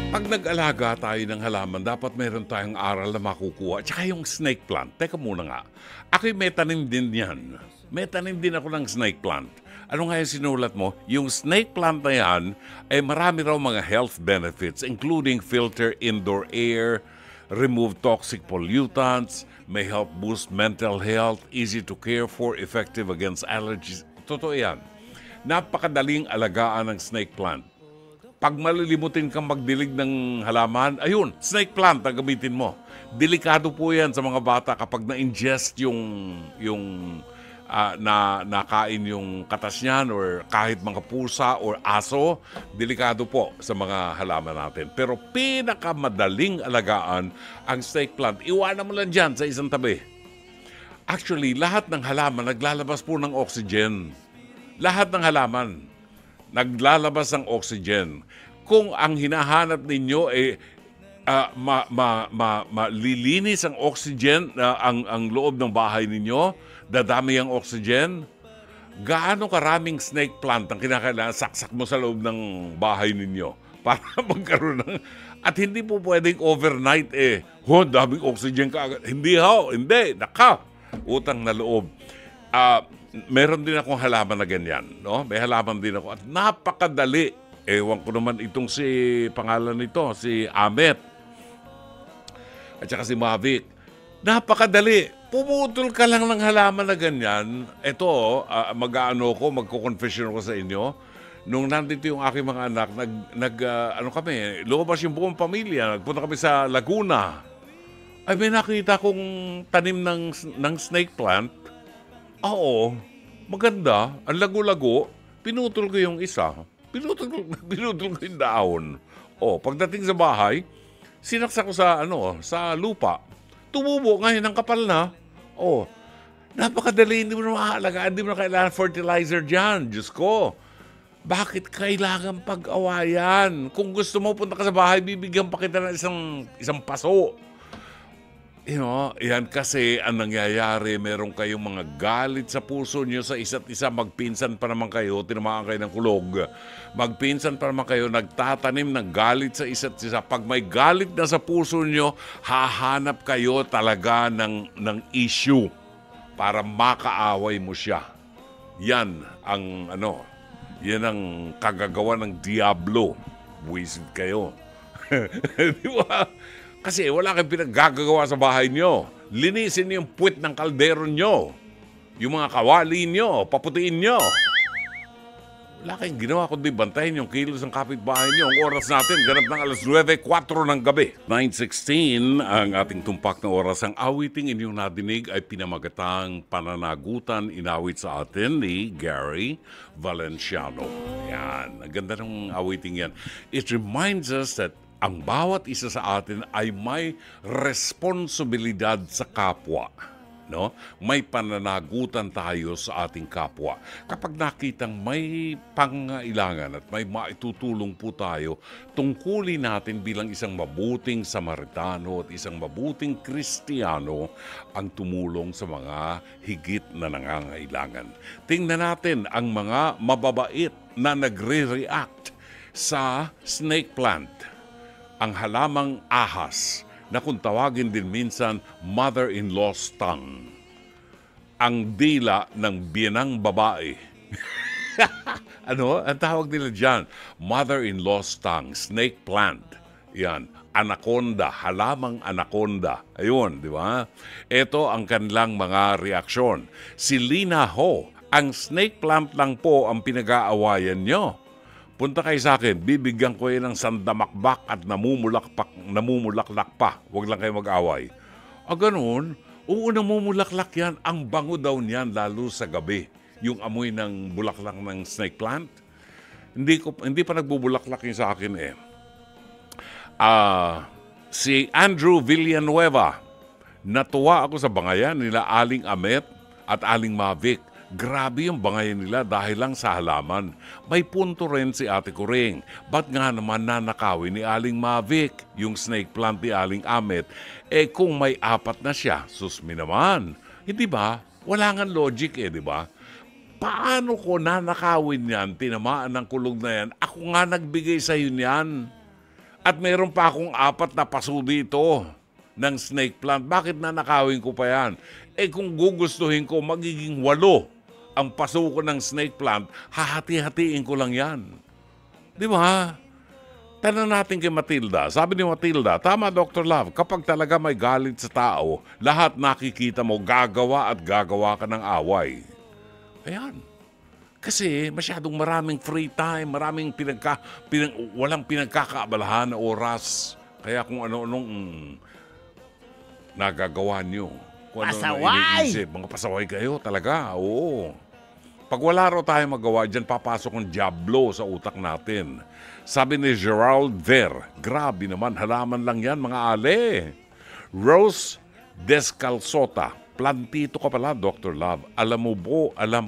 Speaker 1: Pag nag-alaga tayo ng halaman, dapat meron tayong aral na makukuha. Tsaka yung snake plant. Teka muna nga. Ako'y may tanim din yan. May tanim din ako ng snake plant. Ano nga yung sinulat mo? Yung snake plant na yan, ay marami raw mga health benefits, including filter indoor air, remove toxic pollutants, may help boost mental health, easy to care for, effective against allergies. Totoo yan. Napakadaling alagaan ng snake plant. Pag malilimutin kang magdilig ng halaman, ayun, snake plant ang gamitin mo. Delikado po yan sa mga bata kapag na-ingest yung na nakain yung katas niyan or kahit mga pusa or aso, delikado po sa mga halaman natin. Pero pinakamadaling alagaan ang snake plant. Iwanan mo lang dyan sa isang tabi. Actually, lahat ng halaman naglalabas po ng oxygen. Lahat ng halaman naglalabas ng oxygen. Kung ang hinahanap ninyo malilinis ang oxygen, ang loob ng bahay ninyo, dadami ang oxygen, gaano karaming snake plant ang kinakailangan saksak mo sa loob ng bahay ninyo para magkaroon ng... At hindi po pwedeng overnight daming oxygen ka agad. Hindi. Utang na loob. Meron din akong halaman na ganyan, no? May halaman din ako. At napakadali. Ewan ko naman itong pangalan nito, si Amet. At saka si Mavic. Napakadali. Pumutol ka lang ng halaman na ganyan. Ito, magko-confession ko sa inyo. Nung nandito yung aking mga anak, kami, lumabas yung buong pamilya. Nagpunta kami sa Laguna. Ay, may nakita kong tanim ng snake plant. Oo, maganda. Ang lago-lago, pinutol ko yung isa. Pinutol ko yung daon. Pagdating sa bahay, sinaksak ko sa lupa. Tumubo ngayon ang kapal na. Napakadali, hindi mo na mahalagaan, hindi mo na kailangan fertilizer dyan. Diyos ko, bakit kailangan pag-awayan? Kung gusto mo punta ka sa bahay, bibigyan pa kita ng isang paso. Yan kasi ang nangyayari, meron kayong mga galit sa puso nyo sa isa't isa, magpinsan pa naman kayo, tinamaan kayo ng kulog. Magpinsan pa naman kayo, nagtatanim ng galit sa isa't isa. Pag may galit na sa puso nyo, hahanap kayo talaga ng issue para makaaway mo siya. Yan ang yan ang kagagawa ng Diablo. Buwisit kayo. Di ba? Kasi wala kayong pinaggagawa sa bahay nyo. Linisin niyo yung puwit ng kaldero nyo. Yung mga kawali nyo, paputiin nyo. Wala kayong ginawa kundi bantayin yung kilos ng kapitbahay nyo. Ang oras natin, ganap ng alas 9:04 ng gabi. 9:16 ang ating tumpak na oras. Ang awiting inyong nadinig ay pinamagatang Pananagutan. Inawit sa atin ni Gary Valenciano. Yan, ang ganda ng awiting yan. It reminds us that ang bawat isa sa atin ay may responsibilidad sa kapwa. No? May pananagutan tayo sa ating kapwa. Kapag nakitang may pangailangan at may maitutulong po tayo, tungkulin natin bilang isang mabuting Samaritano at isang mabuting Kristiyano ang tumulong sa mga higit na nangangailangan. Tingnan natin ang mga mababait na nagre-react sa snake plant. Ang halamang ahas na kung tawagin din minsan mother-in-law's tongue. Ang dila ng biyenang babae. Ang tawag nila dyan? Mother-in-law's tongue, snake plant. Yan, anaconda, halamang anaconda. Ayun, di ba? Ito ang kanilang mga reaksyon. Si Lina Ho, ang snake plant lang po ang pinag-aawayan nyo. Punta kayo sa akin, bibigyan ko kayo ng sandamakbak at namumulaklak pa. Huwag lang kayo mag-away. Ganun? Oo, namumulaklak yan. Ang bango daw niyan, lalo sa gabi. Yung amoy ng bulaklak ng snake plant. Hindi pa nagbubulaklak yun sa akin Si Andrew Villanueva, natuwa ako sa bangayan nila Aling Amet at Aling Mavic. Grabe yung bangayan nila dahil lang sa halaman. May punto rin si Ate Kuring. Ba't nga naman nanakawin ni Aling Mavic yung snake plant ni Aling Amet? Kung may 4 na siya, susmi naman. Hindi ba? Wala nga logic di ba? Paano ko nanakawin yan? Tinamaan ng kulog na yan. Ako nga nagbigay sa iyo niyan. At meron pa akong 4 na paso dito ng snake plant. Bakit nanakawin ko pa yan? Kung gugustuhin ko, magiging 8 ang paso ko ng snake plant, hahati-hatiin ko lang yan. Di ba? Tanong natin kay Matilda. Sabi ni Matilda, tama Dr. Love, kapag talaga may galit sa tao, lahat nakikita mo, gagawa at gagawa ka ng away. Ayan. Kasi masyadong maraming free time, maraming walang pinagkakaabalahan na oras. Kaya kung ano-anong nagagawa nyo. kung ano
Speaker 8: Pasaway!
Speaker 1: iniisip. Mga pasaway kayo talaga, oo. Pag wala raw tayo magawa, dyan papasok ang diablo sa utak natin. Sabi ni Gerald Ver, grabe naman, halaman lang yan mga ale. Rose Descalzota, plantito ka pala, Dr. Love. Alam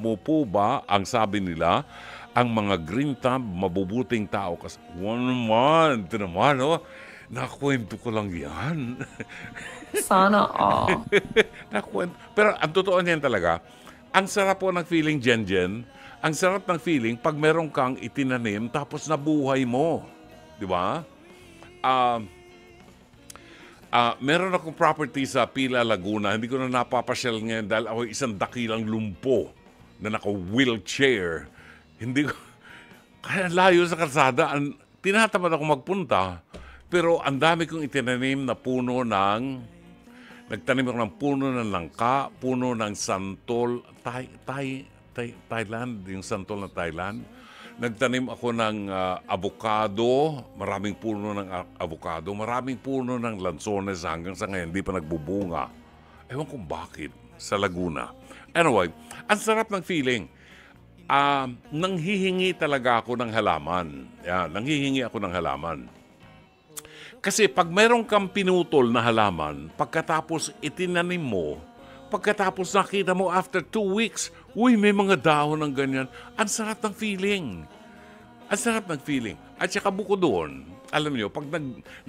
Speaker 1: mo po ba ang sabi nila, ang mga green thumb, mabubuting tao. Kasi, ito naman, oh. Nakwento ko lang yan.
Speaker 9: Sana all.
Speaker 1: Nakwento. Pero ang totoo niyan talaga, ang sarap po ng feeling, Jen. Ang sarap ng feeling pag meron kang itinanim tapos nabuhay mo. Di ba? Meron akong property sa Pila, Laguna. Hindi ko na napapasyal ngayon dahil ako isang dakilang lumpo na naka-wheelchair. Hindi ko... Kaya layo sa kalsada. Tinatamad ako magpunta. Pero ang dami kong itinanim na puno ng... Nagtanim ako ng puno ng langka, puno ng santol, Thailand, yung santol ng Thailand. Nagtanim ako ng avocado, maraming puno ng avocado, maraming puno ng lansones hanggang sa ngayon, hindi pa nagbubunga. Ewan kung bakit, sa Laguna. Anyway, ang sarap ng feeling. Nanghihingi talaga ako ng halaman. Yan, nanghihingi ako ng halaman. Kasi pag meron kang pinutol na halaman, pagkatapos itinanim mo, pagkatapos nakita mo after 2 weeks, uy, may mga dahon ng ganyan. Ang sarap ng feeling. Ang sarap ng feeling. At saka buko doon, alam niyo, pag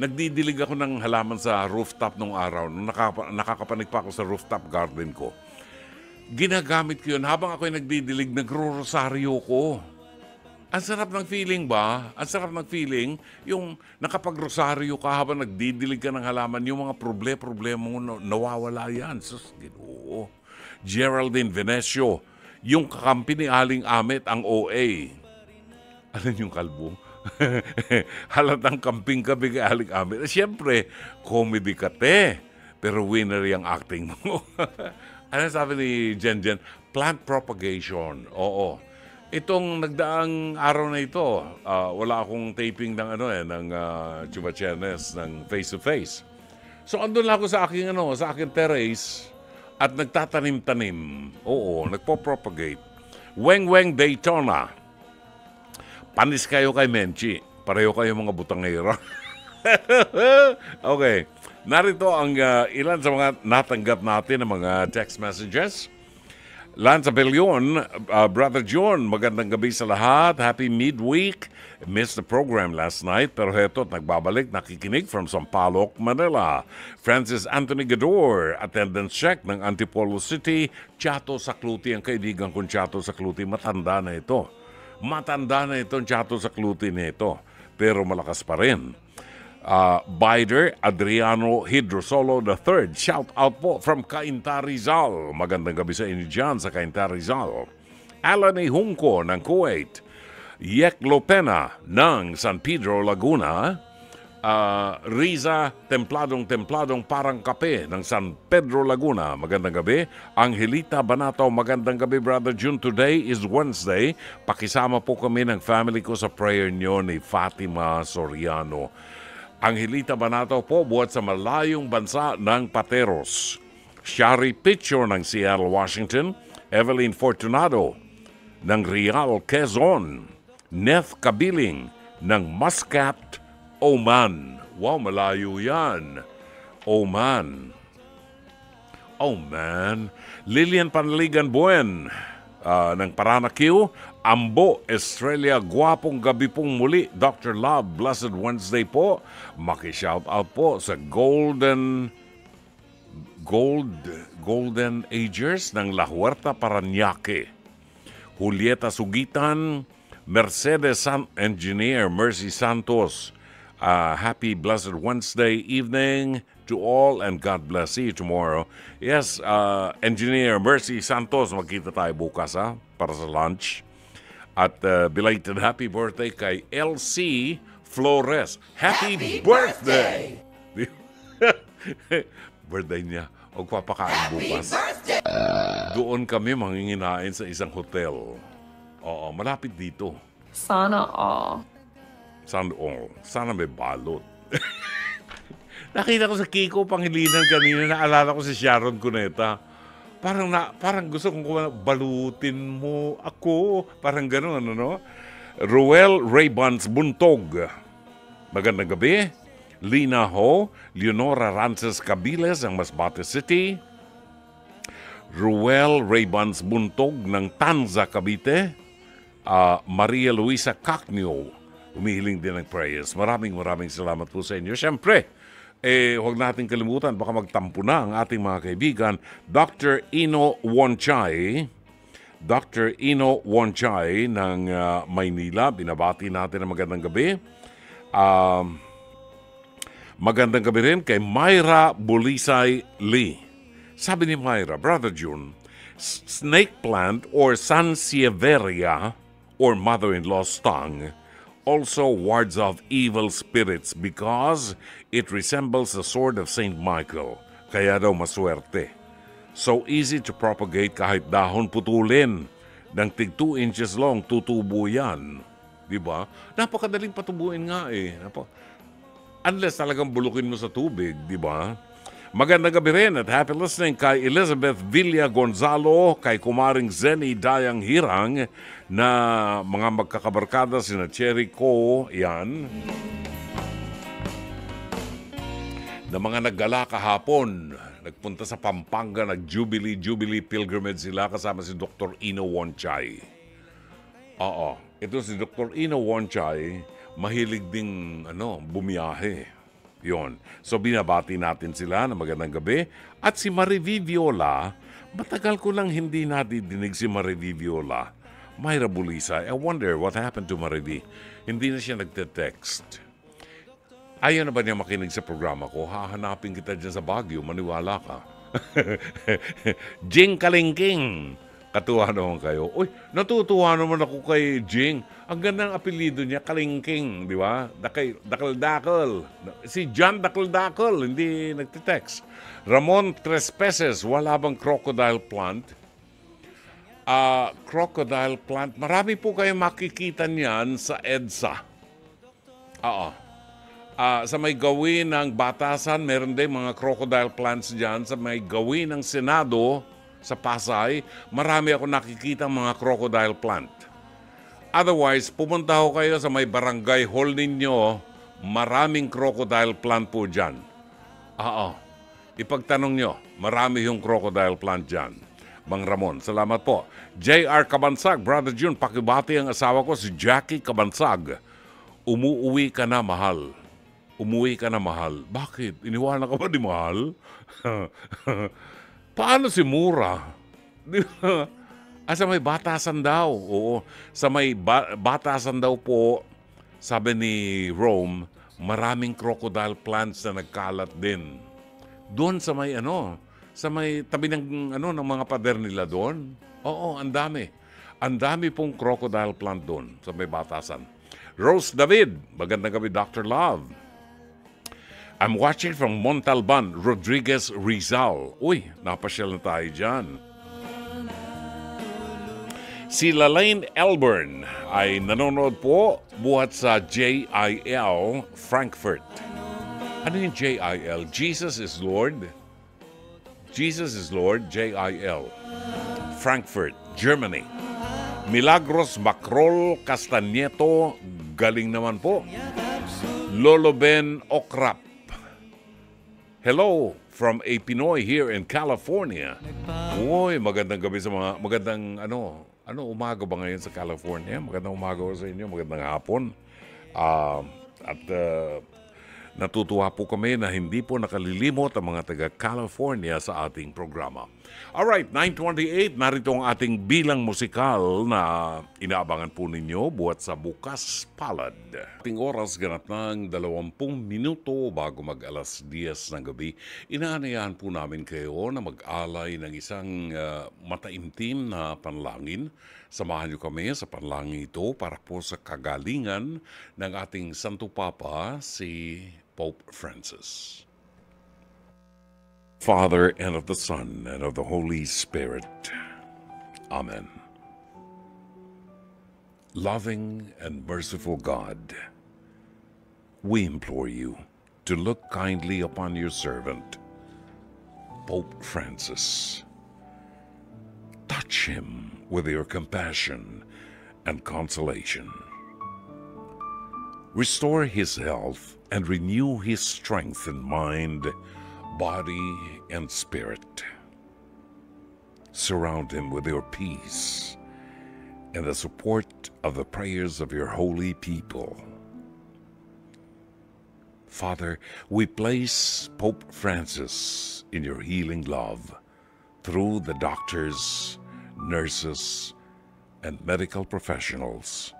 Speaker 1: nagdidilig ako ng halaman sa rooftop nung araw, nung nakakapanig pa ako sa rooftop garden ko, ginagamit ko yun. Habang ako'y nagdidilig, nagro-rosaryo ko. Ang sarap ng feeling ba? Ang sarap ng feeling, yung nakapag-rosaryo ka habang nagdidilig ka ng halaman, yung mga problema mo nawawala yan. Sus, ginoo. Geraldine Venecio, yung kakampi ni Aling Amit, ang OA. Alam yung kalbo? Halatang kamping kabi kay Aling Amit. Siyempre, comedy ka te, pero winner yung acting mo. Ano sabi ni Jen? Plant propagation. Oo. Itong nagdaang araw na ito, wala akong taping ng Chuba Chenes ng face to face. So andun lang ako sa aking terrace at nagtatanim-tanim. Oo, nagpo-propagate. Weng Daytona. Panis kayo kay Menchi. Pareho kayo mga butangero. Okay. Narito ang ilan sa mga natanggap natin ng mga text messages. Lance Abelion, Brother John, magandang gabi sa lahat. Happy midweek. Missed the program last night, pero heto't nagbabalik, nakikinig from Sampaloc, Manila. Francis Anthony Gador, attendance check ng Antipolo City. Chato Sakluti, ang kaibigan kong Chato Sakluti, matanda na ito. Matanda na ito ang Chato Sakluti na ito, pero malakas pa rin. Bider Adriano Hidrosolo III. Shout out po from Cainta Rizal. Magandang gabi sa inyo dyan sa Cainta Rizal. Alan A. Hunco ng Kuwait. Yek Lopena ng San Pedro, Laguna. Riza Templadong Parang Kape ng San Pedro, Laguna. Magandang gabi. Angelita Banato, magandang gabi, Brother June. Today is Wednesday. Pakisama po kami ng family ko sa prayer nyo ni Fatima Soriano. Angelita Banato po buhat sa malayong bansa ng Pateros. Shari Picho ng Seattle, Washington. Evelyn Fortunado ng Real, Quezon. Neth Kabiling ng Muscat, Oman. Wow, malayo yan. Oman. Oh man. Lilian Panligan Buen ng Paranaque. Ambo, Australia, gwapong gabi pong muli. Dr. Love, Blessed Wednesday po. Maki-shout out po sa Golden Agers ng La Huerta, Parañaque. Julieta Sugitan, Mercedes Engineer, Mercy Santos. Happy Blessed Wednesday evening to all and God bless you tomorrow. Yes, Engineer Mercy Santos, magkita tayo bukas para sa lunch. At belated happy birthday kay LC Flores. Happy birthday! Birthday niya. O papakain bukas. Doon kami manginginain sa isang hotel. Oo, malapit dito.
Speaker 9: Sana all.
Speaker 1: Sana all. Sana may balot. Nakita ko sa Kiko Pangilinan kanina, naalala ko si Sharon Cuneta. Parang gusto kong balutin mo ako. Parang gano'n, ano? Ruel Raybans Buntog. Magandang gabi. Lina Ho, Leonora Rances Cabiles ng Masbate City. Ruel Raybans Buntog ng Tanza, Cavite. Maria Luisa Cacnio, umihiling din ng prayers. Maraming salamat po sa inyo. Siyempre, huwag natin kalimutan, baka magtampo na ang ating mga kaibigan. Dr. Ino Wonchay ng Maynila. Binabati natin ang magandang gabi. Magandang gabi rin kay Myra Bulisay Lee. Sabi ni Myra, Brother June, snake plant or Sansevieria or mother-in-law's tongue also wards off evil spirits because it resembles the sword of Saint Michael. Kaya daw maswerte. So easy to propagate kahit dahon putulin. Ng tig 2 inches long, tutubo yan. Diba? Napakadaling patubuin nga eh. Unless talagang bulukin mo sa tubig, diba? Magandang gabi rin at happy listening kay Elizabeth Villa Gonzalo, kay Kumaring Zenny Dayang Hirang na mga magkakabarkada sina Cherry Co, yan. Na mga naggala kahapon, nagpunta sa Pampanga, nag-Jubilee pilgrimage sila kasama si Dr. Ino Wonchay. Oo, ito si Dr. Ino Wonchay, mahilig ding bumiyahe. Yon. So binabati natin sila na magandang gabi. At si Mariví Viola, matagal ko lang hindi nadidinig si Mariví Viola. Myra Bulisay, I wonder what happened to Mariví. Hindi na siya nagte-text. Ayaw na ba niya makinig sa programa ko? Hahanapin kita dyan sa Baguio, maniwala ka. Jing Kalingking. Katuwa naman kayo. Uy, natutuwa naman ako kay Jing. Ang ganda ng apelido niya, Kalingking, di ba? Dakal-dakal. Si John Dakal-dakal, hindi nagtitext. Ramon Trespeses, wala bang crocodile plant? Crocodile plant, marami po kayo makikita niyan sa EDSA. Sa may gawin ng Batasan, meron din mga crocodile plants dyan. Sa may gawin ng Senado, sa Pasay, marami ako nakikita mga crocodile plant. Otherwise, pumunta ho kayo sa may barangay hall ninyo, maraming crocodile plant po dyan. Ipagtanong nyo, marami yung crocodile plant dyan. Mang Ramon, salamat po. J.R. Kabansag, Brother June, pakibati ang asawa ko si Jackie Kabansag. Umuwi ka na, mahal. Umuwi ka na, mahal. Bakit? Iniwanan ka ba ni mahal? Paano si Mura? Di ba? Sa may Batasan daw. Oo. Sa may Batasan daw po, sabi ni Rome, maraming crocodile plants na nagkalat din. Doon sa may sa may tabi ng ng mga pader nila doon. Oo, ang dami. Ang dami pong crocodile plant doon sa may Batasan. Rose David, magandang gabi, Dr. Love. I'm watching from Montalban, Rodriguez, Rizal. Uy, napasyal na tayo dyan. Si Lalaine Elburn ay nanonood po buhat sa JIL Frankfurt. Ano yung JIL? Jesus is Lord. Jesus is Lord, JIL. Frankfurt, Germany. Milagros Macrol Castanieto, galing naman po. Lolo Ben Okrap. Hello from a Pinoy here in California. Uy, magandang gabi sa mga magandang umaga ba ngayon sa California? Magandang umaga sa inyo, magandang hapon. Natutuwa po kami na hindi po nakalilimot ang mga taga-California sa ating programa. Alright, 9:28, narito ang ating bilang musikal na inaabangan po ninyo buhat sa Bukas Palad. Ating oras ganap ng 20 minuto bago mag-alas 10 ng gabi. Inaanayahan po namin kayo na mag-alay ng isang mataimtim na panalangin. Samahan niyo kami sa panalangin ito para po sa kagalingan ng ating Santo Papa, si Pope Francis. Father, and of the Son, and of the Holy Spirit. Amen. Loving and merciful God, we implore you, to look kindly upon your servant, Pope Francis. Touch him with your compassion and consolation. Restore his health and renew his strength in mind, body, and spirit. Surround him with your peace and the support of the prayers of your holy people. Father, we place Pope Francis in your healing love through the doctors, nurses, and medical professionals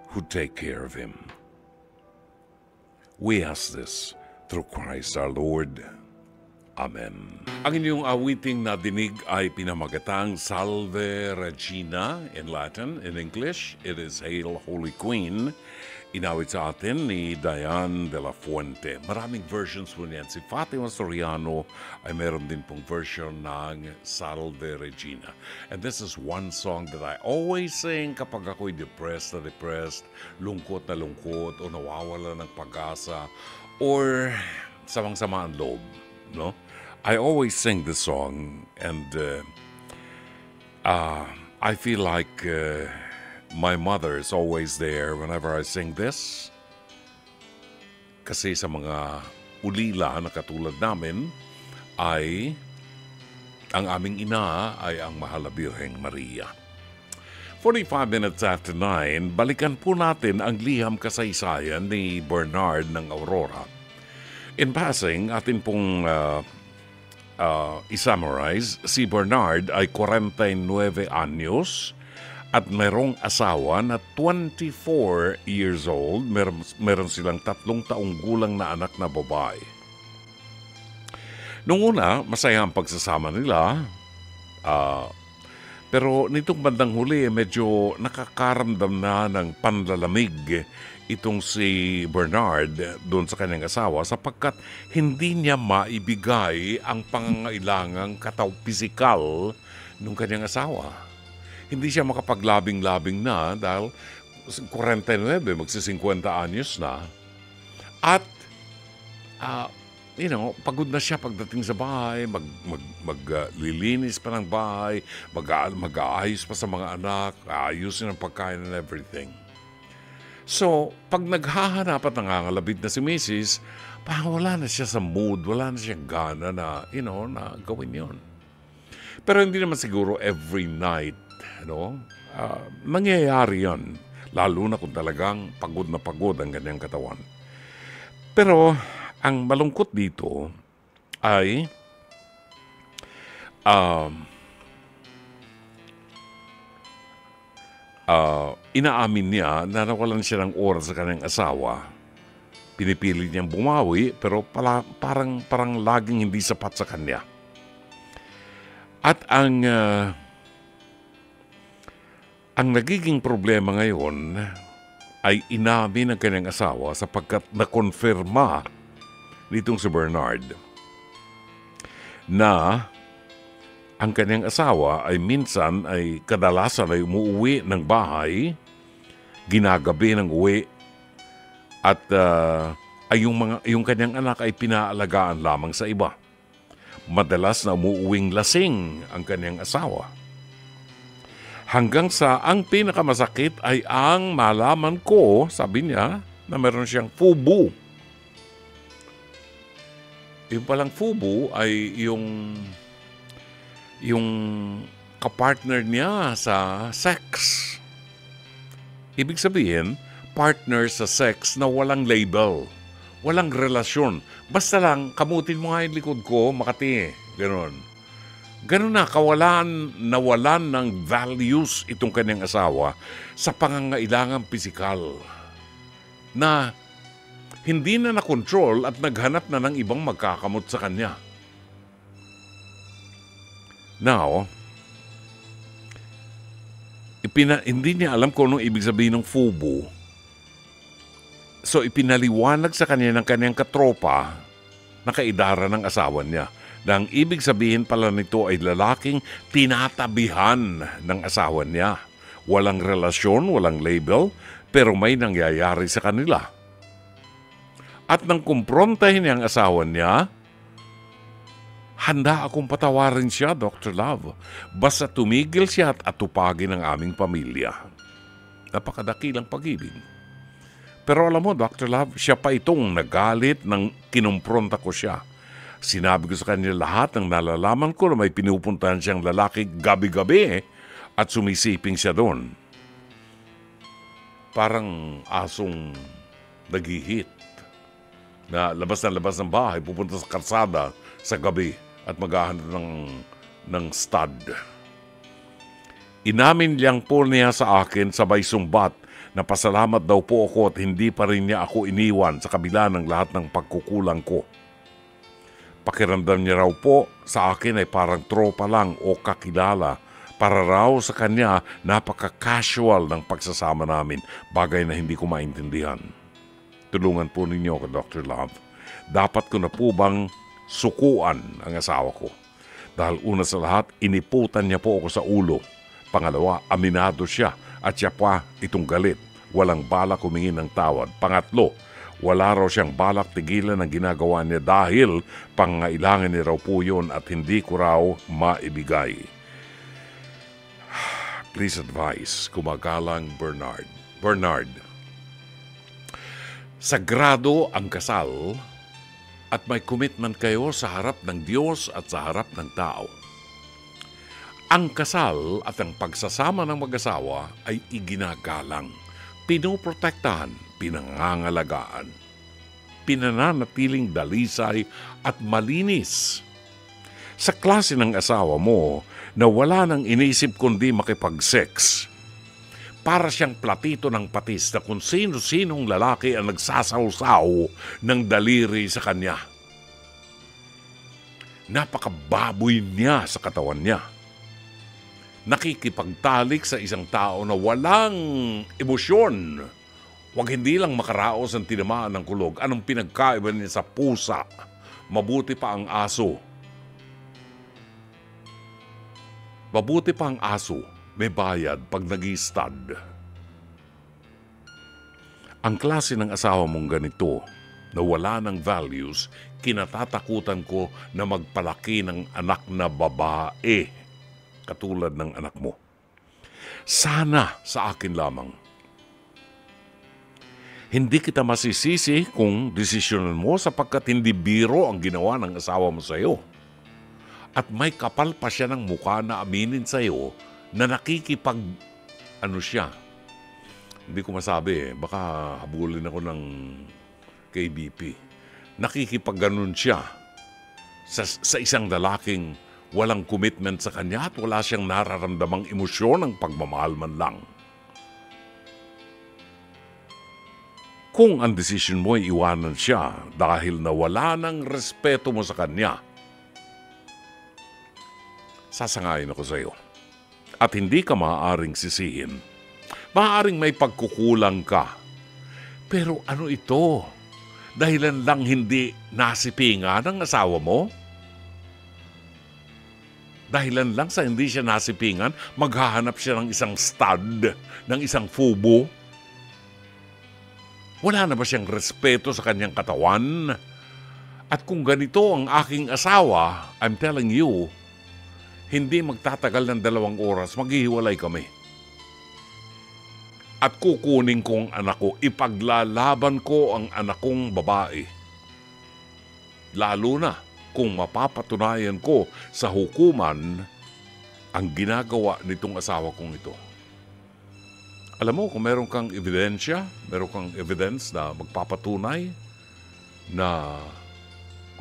Speaker 1: who take care of him. We ask this through Christ our Lord. Amen. Ang inyong awiting nadinig ay pinamagatang Salve Regina in Latin. In English, it is Hail Holy Queen. Inawit sa atin ni Diane de la Fuente. Maraming versions po niyan. Si Fatima Soriano ay meron din pong version ng Salve Regina. And this is one song that I always sing kapag ako'y depressed, lungkot na lungkot, o nawawala ng pag-asa, or samang-sama ang loob. No? I always sing this song, and I feel like my mother is always there whenever I sing this. Kasi sa mga ulila na katulad namin, ay ang aming ina ay ang Mahal na Birheng Maria. 45 minutes after 9, balikan po natin ang liham kasaysayan ni Bernard ng Aurora. In passing, atin pong i-summarize, si Bernard ay 49 anyos at merong asawa na 24 years old. Meron silang 3 taong gulang na anak na babae. Noong una, masaya ang pagsasama nila. Pero nitong bandang huli, medyo nakakaramdam na ng panlalamig itong si Bernard doon sa kanyang asawa sapagkat hindi niya maibigay ang pangangailangang pisikal ng kanyang asawa. Hindi siya makapaglabing-labing na dahil 49, magsi-50 anyos na. At, pagod na siya pagdating sa bahay, maglilinis pa ng bahay, mag-aayos pa sa mga anak, ayusin ang pagkain and everything. So, pag naghahanap at nangangalabit na si Mrs., wala na siya sa mood, wala na siyang gana na, na gawin yon. Pero hindi naman siguro every night, nangyayari yan. Lalo na kung talagang pagod na pagod ang kanyang katawan. Pero, ang malungkot dito ay inaamin niya na nawalan siya ng oras sa kanyang asawa. Pinipili niyang bumawi pero parang laging hindi sapat sa kanya. At ang nagiging problema ngayon ay inamin ng kanyang asawa sapagkat nakonfirma nitong si Bernard na ang kanyang asawa ay minsan ay kadalasan ay umuwi ng bahay, ginagabi ng uwi, at ay yung kanyang anak ay pinaalagaan lamang sa iba. Madalas na umuuwing lasing ang kanyang asawa. Hanggang sa ang pinakamasakit ay ang malaman ko, sabi niya, na meron siyang FUBU. Yung palang FUBU ay yung kapartner niya sa sex. Ibig sabihin, partner sa sex na walang label, walang relasyon. Basta lang, kamutin mo nga yung likod ko, Makati. Ganon. Ganon na, nawalan ng values itong kanyang asawa sa pangangailangang pisikal na hindi na na-control at naghanap na ng ibang magkakamot sa kanya. Now, hindi niya alam kung anong ibig sabihin ng FUBU. So, ipinaliwanag sa kanya ng kanyang katropa na kaidara ng asawa niya na ang ibig sabihin pala nito ay lalaking tinatabihan ng asawa niya. Walang relasyon, walang label, pero may nangyayari sa kanila. At nang kumprontahin niya ang asawa niya, handa akong patawarin siya, Dr. Love. Basta tumigil siya at atupagin ang aming pamilya. Napakadakilang pag-ibig. Pero alam mo, Dr. Love, siya pa itong nagalit nang kinumpronta ko siya. Sinabi ko sa kanya lahat ng nalalaman ko na may pinupuntahan siyang lalaki gabi-gabi at sumisiping siya doon. Parang asong naghihit na labas ng bahay, pupunta sa kalsada sa gabi at maghahanap ng stud. Inamin lang po niya sa akin sabay sumbat na pasalamat daw po ako at hindi pa rin niya ako iniwan sa kabila ng lahat ng pagkukulang ko. Pakiramdam niya raw po sa akin ay parang tropa lang o kakilala. Para raw sa kanya napaka-casual ng pagsasama namin, bagay na hindi ko maintindihan. Tulungan po ninyo ako, Dr. Love. Dapat ko na po bang sukuan ang asawa ko? Dahil una sa lahat, iniputan niya po ako sa ulo. Pangalawa, aminado siya at siya pa itong galit. Walang balak humingi ng tawad. Pangatlo, wala raw siyang balak tigilan ang ginagawa niya dahil pangailangan niya raw po yun at hindi ko raw maibigay. Please advise, kumagalang Bernard. Bernard, sagrado ang kasal at may commitment kayo sa harap ng Diyos at sa harap ng tao. Ang kasal at ang pagsasama ng mag-asawa ay iginagalang, pinoprotektahan, pinangangalagaan, pinananatiling dalisay at malinis. Sa klase ng asawa mo na wala nang inisip kundi makipag-sex, para siyang platito ng patis na kung sino-sinong lalaki ang nagsasawsaw ng daliri sa kanya. Napakababoy niya sa katawan niya. Nakikipagtalik sa isang tao na walang emosyon. Huwag hindi lang makaraos ang tinamaan ng kulog. Anong pinagkaiba niya sa pusa? Mabuti pa ang aso. Mabuti pa ang aso. May bayad pag nag-i-stud. Ang klase ng asawa mong ganito na wala ng values, kinatatakutan ko na magpalaki ng anak na babae katulad ng anak mo. Sana sa akin lamang. Hindi kita masisisi kung desisyonan mo sapagkat hindi biro ang ginawa ng asawa mo sa iyo. At may kapal pa siya ng mukha na aminin sa iyo na nakikipag, siya. Hindi ko masabi baka habulin ako ng KBP. Nakikipag-ganon siya sa isang lalaking walang commitment sa kanya at wala siyang nararamdamang emosyon ng pagmamahal man lang. Kung ang desisyon mo ay iwanan siya dahil nawala ng respeto mo sa kanya, sasangayin ako sa iyo. At hindi ka maaaring sisihin. Maaaring may pagkukulang ka. Pero ano ito? Dahilan lang hindi nasipingan ng asawa mo? Dahilan lang sa hindi siya nasipingan, maghahanap siya ng isang stud, ng isang fubo? Wala na ba siyang respeto sa kanyang katawan? At kung ganito ang aking asawa, I'm telling you, hindi magtatagal ng 2 oras, maghihiwalay kami. At kukunin kong anak ko, ipaglalaban ko ang anak kong babae. Lalo na kung mapapatunayan ko sa hukuman ang ginagawa nitong asawa kong ito. Alam mo, kung meron kang ebidensya, meron kang evidence na magpapatunay na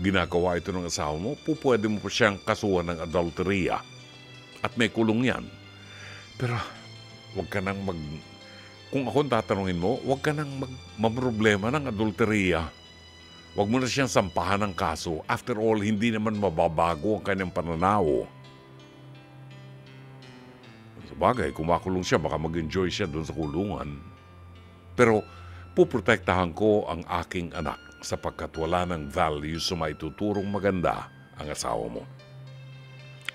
Speaker 1: ginagawa ito ng asawa mo, pwede mo po siyang kasuhan ng adulteria. At may kulong yan. Pero, huwag ka nang kung ako tatanungin mo, huwag ka nang mamroblema ng adulteria. Huwag mo na siyang sampahan ng kaso. After all, hindi naman mababago ang kanyang pananaw. Sabagay, kung makulong siya, baka mag-enjoy siya doon sa kulungan. Pero, puprotektahan ko ang aking anak sapagkat wala ng values sa maituturong maganda ang asawa mo.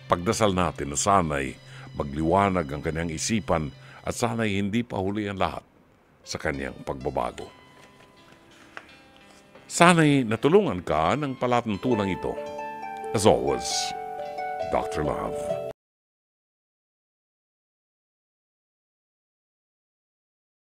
Speaker 1: Pagdasal natin na sana'y magliwanag ang kanyang isipan at sana'y hindi pa huli ang lahat sa kanyang pagbabago. Sana'y natulungan ka ng palatuntunan ito. As always, Dr. Love.